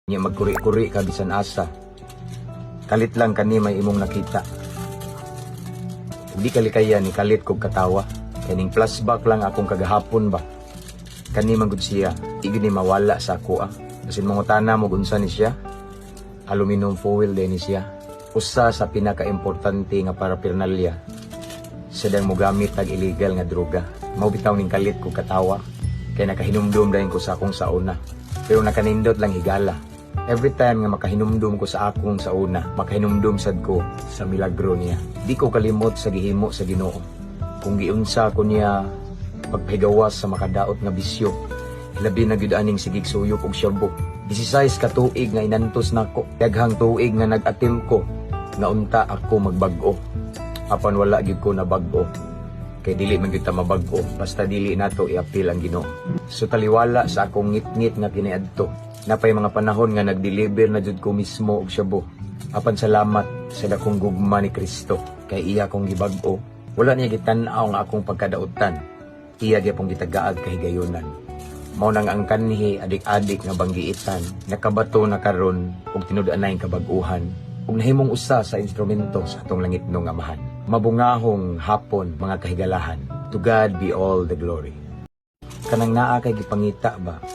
Nya magkuri-kuri ka bisan asa. Kalit lang kani may imong nakita. Hindi kalikaya ni kalit kog katawa. Kaning flashback lang akong kagahapon ba. Kani man gud siya, igi ni mawala sa ako ah. Kasi mangutana mo unsa ni siya. Aluminum foil din ni siya. Usa sa pinaka-importante nga paraphernalia. Sadang mo gamit tag illegal nga droga. Mao bitaw ning kalit kog katawa. Kaya nakahinumdum dayon ko sa akong sauna. Pero nakanindot lang higala. Every time nga makahinumdum ko sa akong sauna, makahinumdum sad ko sa milagro niya. Di ko kalimot sa gihimo sa Ginoo. Kung giunsa ko niya pagpahigawas sa makadaot nga bisyo, labi na gyud aning sigig suyop og syabok. 16 ka tuig nga inantos nako. Daghang tuig nga nag-atim ko nga unta ako magbag-o. Apan wala gyud ko nabag-o. Kay dili man gyud ta mabag-o basta dili nato i-appeal ang Ginoo. So taliwala sa akong ngit-ngit nga kiniadto. Napay mga panahon nga nag-deliver na jud ko mismo og syabo. Apan salamat sa dakong gugma ni Kristo kay iya kong gibag-o. Wala niya gitan-aw nga akong pagkadautan. Iya gyapon gitagaag kahigayonan. Mao nang ang kanhi adik-adik nga banggiitan nakabato na karon og tinud-anay kabag-uhan ug nahimong usa sa instrumento sa atong langitnong Amahan. Mabungahong hapon mga kahigalahan. To God be all the glory. Kanang naa kay gipangita ba